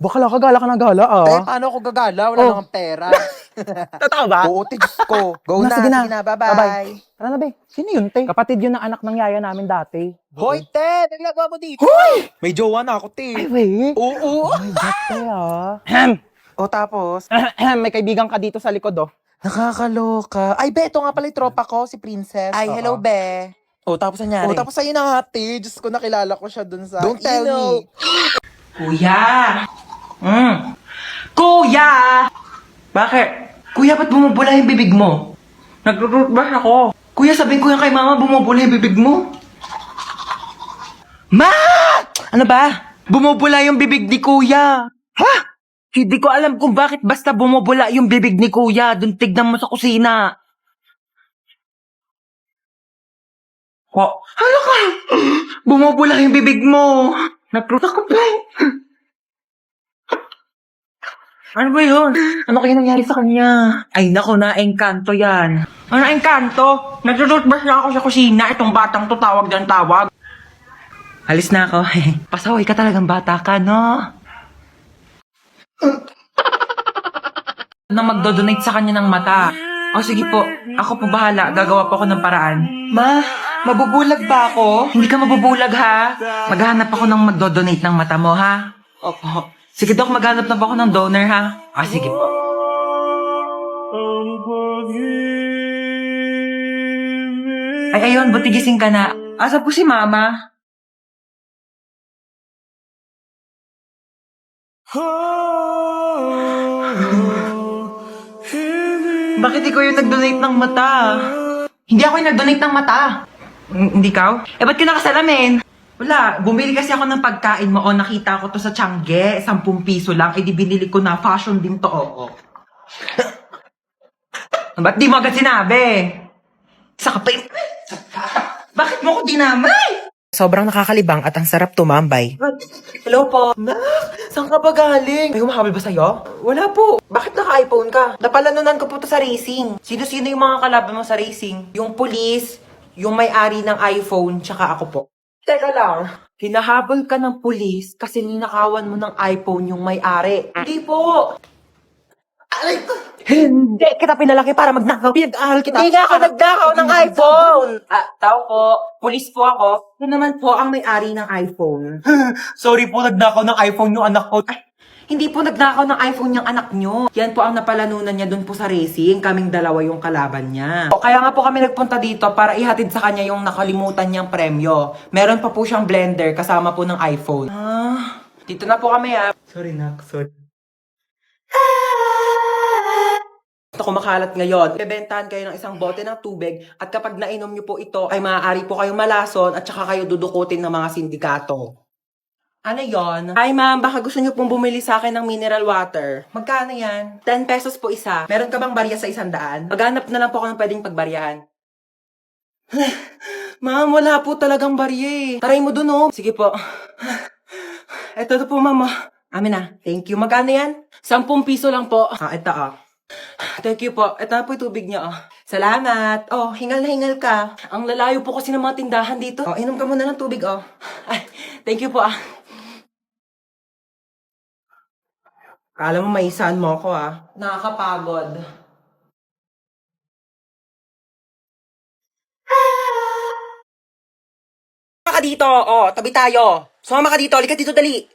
Bakala ka gala ka ng gala paano ako gagala? Wala namang pera. Totoo ba? Oo, Diyos ko. Go na, Sige sige na, bye-bye. Tara na, be. Sino yun, te? Kapatid yun ng anak ng yaya namin dati. Hoy, te! Naglagawa mo dito. May jowa na ako, Ay, te. wait. Oo. Oh my God, te, O, tapos? May kaibigan ka dito sa likod, oh. Nakakaloka. Ay, be, ito nga pala yung tropa ko, si Princess. Ay, hello, be. Oh, tapos nangyari? O, tapos sa'yo na ate. Diyos ko, nakilala ko siya dun sa... Don't tell me. Kuya! Kuya! Bakit? Kuya, ba't bumubula yung bibig mo? Nag-rootbash ako. Kuya, sabihin ko yan kay mama, bumubula yung bibig mo. Ma! Ano ba? Bumubula yung bibig ni kuya. Ha? Hindi ko alam kung bakit basta bumubula yung bibig ni kuya. Doon tignan mo sa kusina. Hala ka! Bumubula yung bibig mo. Nagruta ko pa. Ano ba yun? Ano kaya nangyari sa kanya? Ay nako, na-engkanto yan. Ano na-engkanto? Nagtututbrush na ako sa kusina. Itong batang to tawag ng tawag. Alis na ako. Pasaway ka talagang bata ka, no? Na magdodonate sa kanya ng mata. O sige po, ako po bahala. Gagawa po ako ng paraan. Ma, mabubulag ba ako? Hindi ka mabubulag, ha? Maghahanap ako ng magdodonate ng mata mo, ha? Opo. Sige, Dok, maghanap na po ako ng donor, ha? Sige po. Ay, ayun, buti gising ka na. Asa po si Mama? Bakit ikaw yung nag-donate ng mata? Hindi ako yung nag-donate ng mata. Hindi ikaw? Eh, ba't ka nakasalamin? Wala, bumili kasi ako ng pagkain mo o nakita ko to sa Tiangge, 10 piso lang, eh di binili ko na, fashion din to, oo. Ba't di mo agad sinabi? Saka pa yung... Bakit mo ko dinamay? Sobrang nakakalibang at ang sarap tumambay. Hello po. Nak, saan ka ba galing? May humahabol ba sa'yo? Wala po. Bakit naka-iPhone ka? Napalanunan ko po to sa racing. Sino-sino yung mga kalaban mo sa racing? Yung police, yung may-ari ng iPhone, tsaka ako po. Teka lang. Hinahabol ka ng pulis kasi ninakawan mo ng iPhone yung may-ari. Hindi po. Aray ko. Hindi kita pinalaki para magnakaw. Pinag-aaral kita. Hindi nga ako nagnakaw ng iPhone. Tao po. Pulis po ako. Ito naman po ang may-ari ng iPhone. Sorry po, nagnakaw ng iPhone yung anak ko. Hindi po nagnakaw ng iPhone yung anak nyo. Yan po ang napalanunan niya dun po sa racing. Kaming dalawa yung kalaban niya. Kaya nga po kami nagpunta dito para ihatid sa kanya yung nakalimutan niyang premyo. Meron pa po siyang blender kasama po ng iPhone. Dito na po kami Sorry, Nak. Sorry. Ito kumakalat ngayon. Bebentahan kayo ng isang bote ng tubig at kapag nainom nyo po ito ay maaari po kayong malason at saka kayo dudukutin ng mga sindikato. Ano yon? Ay ma'am, baka gusto nyo pong bumili sa akin ng mineral water. Magkano yan? 10 pesos po isa. Meron ka bang barya sa 100? Maghanap na lang po ako ng pwedeng pagbaryahan. Ma'am, wala po talagang barya eh. Taray mo dun oh. Sige po. Ito na po ma'am. Amin na. Thank you. Magkano yan? 10 piso lang po. Ito Thank you po. Ito na po yung tubig niyo Salamat. Hingal na hingal ka. Ang lalayo po kasi ng mga tindahan dito. Inom ka muna ng tubig Ay, thank you po Kala mo maisahan mo ako Nakakapagod. Sumama ka dito. Tabi tayo. Sumama ka dito. Halika dito, dali.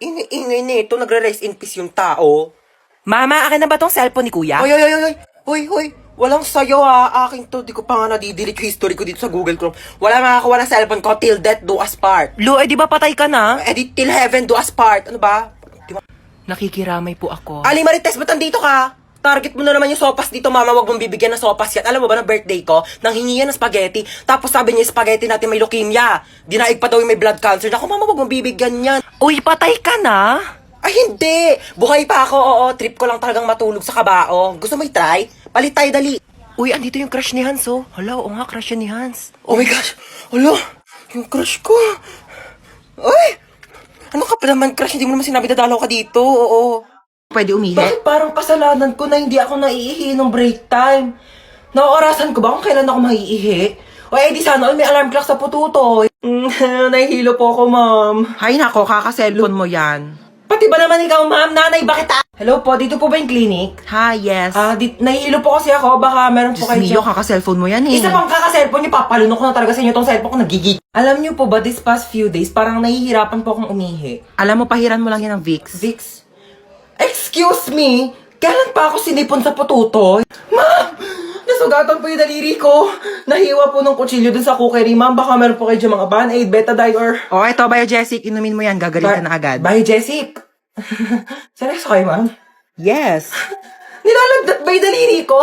Ingay nito. Nagre-rest in peace yung tao. Mama, akin na ba tong cellphone ni kuya? Hoy. Walang sayo Akin to. Di ko pa nga nadidelete yung history ko dito sa Google Chrome. Wala makakawa ng cellphone ko till death do us part. Lu, di ba patay ka na? Till heaven do us part. Ano ba? Nakikiramay po ako. Ali Marites, ba't nandito ka? Target mo na naman yung sopas dito, mama. Wag mong bibigyan ng sopas yan. Alam mo ba, na birthday ko, nang hingi yan ng spaghetti. Tapos sabi niya, spaghetti natin may leukemia. Dinaig pa daw yung may blood cancer. Naku, mama, wag mong bibigyan yan. Uy, patay ka na? Ay, hindi. Buhay pa ako, oo. Trip ko lang talagang matulog sa kabao. Gusto mo i-try? Palit tayo, dali. Uy, andito yung crush ni Hans, Hala, oo nga, crush yan ni Hans. Oh my gosh. Hala, yung crush ko. Uy! Ano ka pa naman, crush? Hindi mo naman sinabi dadalaw ka dito, oo. Pwede umihi? Bakit parang kasalanan ko na hindi ako naiihi nung break time? Naorasan ko ba kung kailan ako maiihi? O di sana all may alarm clock sa pututoy. Nahihilo po ako, ma'am. Hay nako, kaka-cellphone mo yan. Pati ba naman ikaw, ma'am? Nanay, bakit Hello po, dito po ba yung clinic? Hi, yes. Nahihilo po kasi ako. Baka meron po kayo dyan. kaka-cellphone mo yan eh. Isa pang kaka-cellphone niyo, papalunok ko na talaga sa inyo tong cellphone ko, nagigig. Alam niyo po ba, this past few days, parang nahihirapan po akong umihi. Alam mo, pahiran mo lang yan ng Vicks. Vicks? Excuse me? Kailan pa ako sinipon sa pututoy? Ma'am! Nasugatan po yung daliri ko. Nahiwa po ng kutsilyo dun sa cookery. Ma'am, baka meron po kayo dyan mga Band-Aid, Betadine, or... Oh, ito, Biogesic. Inumin mo yan. Gagaling ka na agad. Biogesic. Seryoso kayo, ma'am? Yes. Nilalagdat ba yung daliri ko?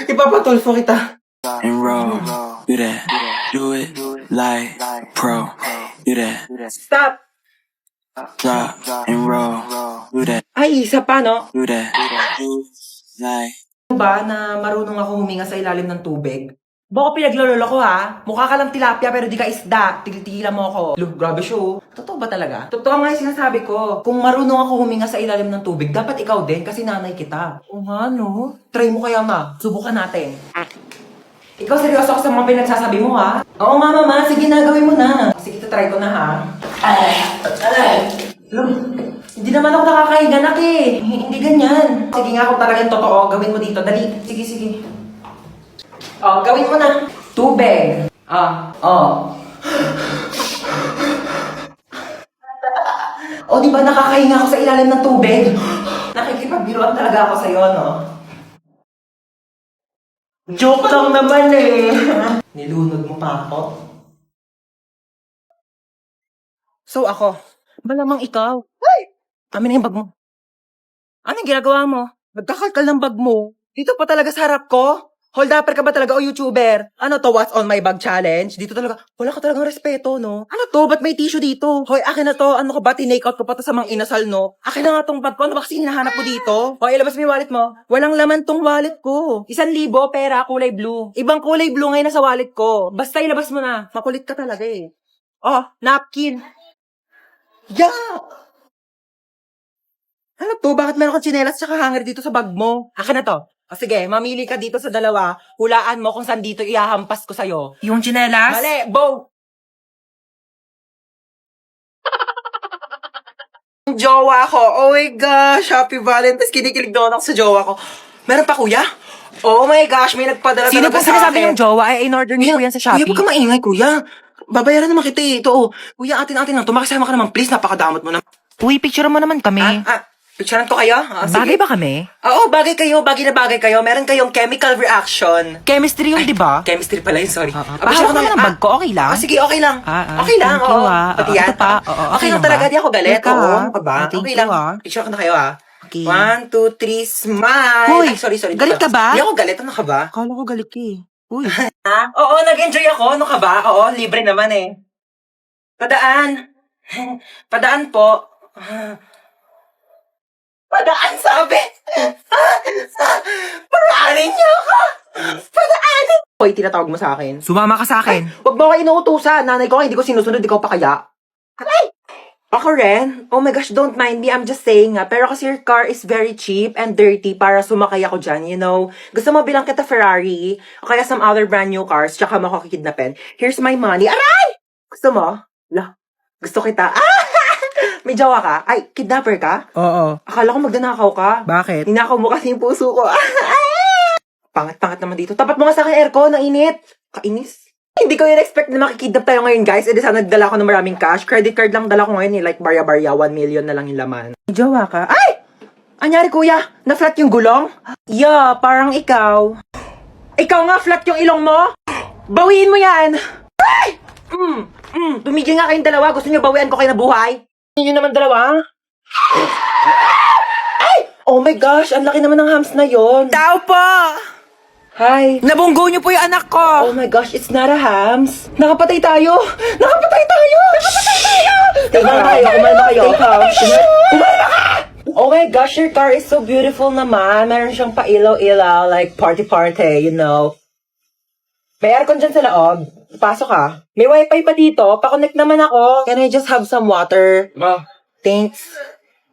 Ipapatulfo kita. and roll. Do that. Do it like pro. Do that. Stop! Drop and roll. Do that. Ay, isa pa, no? Do that. Do like. Ba na marunong ako huminga sa ilalim ng tubig? Baka pinaglololo ko ha. Mukha ka lang tilapia pero di ka isda. Tigil-tigilan mo ako. Look, grabe show. Totoo ba talaga? Totoo nga yung sinasabi ko. Kung marunong ako huminga sa ilalim ng tubig, dapat ikaw din kasi nanay kita. Oo nga no. Try mo kaya ma. Subukan natin. Ikaw seryoso ako sa mga pinagsasabi mo ha? Oo nga mama. Sige na, gawin mo na. Sige, try ko na ha. Look, hindi naman ako nakakahiga nak eh. Hindi ganyan. Sige nga kung talagang totoo, gawin mo dito. Dali. Sige, sige. Oh, gawin mo na. Tubig. Oh, di ba nakakahinga ako sa ilalim ng tubig? Nakikipagbiruan talaga ako sa'yo, no? Joke lang naman eh. Nilunod mo pa ako. So, ako. Malamang ikaw. Ay! Amin na yung bag mo. Anong ginagawa mo? Nagkakalkal ng bag mo. Dito pa talaga sa harap ko? Hold upper ka ba talaga o YouTuber? Ano to, what's on my bag challenge? Dito talaga, wala ka talagang respeto, no? Ano to? Ba't may tissue dito? Hoy, akin na to. Ano ka ba? Tinake out ko pa to sa mga inasal, no? Akin na nga tong bag ko. Ano ba kasi hinahanap mo dito? Hoy, ilabas mo yung wallet mo. Walang laman tong wallet ko. 1,000 pera, kulay blue. Ibang kulay blue ngayon nasa wallet ko. Basta ilabas mo na. Makulit ka talaga eh. Oh, napkin. Yeah! Ano to? Bakit meron kang tsinelas tsaka hanger dito sa bag mo? Akin na to. O sige, mamili ka dito sa dalawa. Hulaan mo kung saan dito ihahampas ko sa'yo. Yung tsinelas? Mali! Bow! Jowa ko. Oh my gosh! Happy Valentine's. Kinikilig doon ako sa jowa ko. Meron pa, kuya? Oh my gosh, may nagpadala Sino talaga po sa sinasabi akin. yung jowa? Ay, in-order niyo po yan sa Kuya, Shopee. huwag ka maingay, kuya. Babayaran naman kita eh. Ito, oh. Kuya, atin-atin lang. Tumakasama ka naman. Please, napakadamot mo na. Uy, picture mo naman kami. Picturean ko kayo? Sige. Bagay ba kami? Oo, bagay kayo. Bagay na bagay kayo. Meron kayong chemical reaction. Chemistry yung, di ba? Chemistry pala yun, sorry. Pahawak mo ng bag ko, okay lang? Sige, okay lang. Okay lang, thank you, oo. ah. Pati Oo, yan. ito pa. Oo, Okay okay lang lang talaga, ba? di ako galit. Teka, Oo, ah. ano ka ba? Thank Okay you, lang. ah. Picture ko na kayo, ah. Okay. 1, 2, 3, smile. Hoy, Ay, sorry. galit ka ba? Hindi ako galit. Ano ka ba? Akala ko galit ka eh. Uy. Oo, nag-enjoy ako. Ano ka ba? Oo, libre naman eh. Padaan. Padaan po. Padaan, sabi. Paraanin niyo ako. Padaanin. Hoy, tinatawag mo sa akin. Sumama ka sa akin. Huwag mo ako inuutusan. Nanay ko, hindi ko sinusunod. Ikaw pa kaya? Ay! Ako rin? Oh my gosh, don't mind me. I'm just saying nga. Pero kasi your car is very cheap and dirty para sumakay ako dyan, you know. Gusto mo bilang kita Ferrari o kaya some other brand new cars tsaka mo ako kikidnapin. Here's my money. Aray! Gusto mo? La, gusto kita. May jowa ka? Ay, kidnapper ka? Oo. Akala ko magdanakaw ka. Bakit? Ninakaw mo kasi yung puso ko. Pangat-pangat naman dito. Tapat mo nga sa akin aircon, nainit. Kainis. Hindi ko yun expect na makikidnap tayo ngayon, guys. E di sana nagdala ko ng maraming cash. Credit card lang dala ko ngayon, eh. Like, barya-barya, 1 million na lang yung laman. May jowa ka? Ay! Anyari, kuya? Na-flat yung gulong? Yeah, parang ikaw. Ikaw nga, flat yung ilong mo? Bawiin mo yan! Ay! Tumigil nga kayong dalawa. Gusto niyo bawian ko kayo na buhay? Yun naman dalawa? Ay! Oh my gosh, ang laki naman ng hams na yon. Tao po! Hi. Nabunggo niyo po yung anak ko! Oh my gosh, it's not a hams. Nakapatay tayo! Nakapatay tayo! Nakapatay tayo! Kumalma kayo, kumalma kayo. Kumalma ka! Oh my gosh, your car is so beautiful naman. Meron siyang pa-ilaw-ilaw, like party-party, you know. May aircon dyan sa loob. Pasok ka. May wifi pa dito. Pa-connect naman ako. Can I just have some water? Thanks.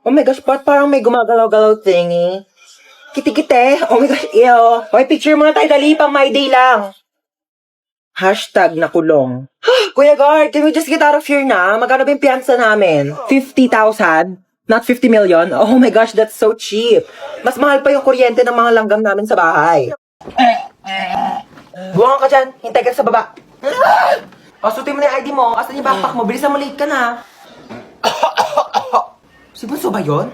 Oh my gosh, ba't parang may gumagalaw-galaw thingy? Kiti-kite. Oh my gosh, ew. Hoy, picture muna tayo, dali. Pang my day lang. Hashtag nakulong. Kuya Guard, can we just get out of here na? Magkano ba yung piyansa namin? 50,000? Not 50 million? Oh my gosh, that's so cheap. Mas mahal pa yung kuryente ng mga langgam namin sa bahay. Buwangan ka dyan. Hintay ka sa baba. O, sutin mo na yung ID mo. Asan yung backpack mo? Bilisan mo, late ka na. Si Bunso ba yun?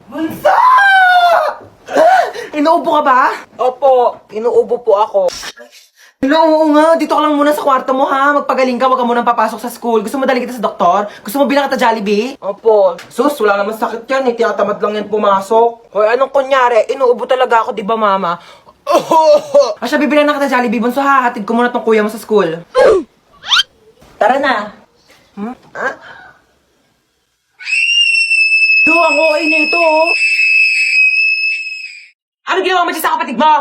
Bunso! Inuubo ka ba? Opo, inuubo po ako. Oo nga, dito ka lang muna sa kwarto mo ha. Magpagaling ka, wag ka munang papasok sa school. Gusto mo dalhin kita sa doktor? Gusto mo bilang kita Jollibee? Opo. Sus, wala naman sakit yan eh. Tinatamad lang yan pumasok. Hoy, anong kunyari? Inuubo talaga ako, di ba mama? Asya, bibilang na kita Jollibee. Bunso ha, hatid ko muna tong kuya mo sa school. Tara na. Ang okay nito oh. Ano ginawa mo dyan sa kapatid mo?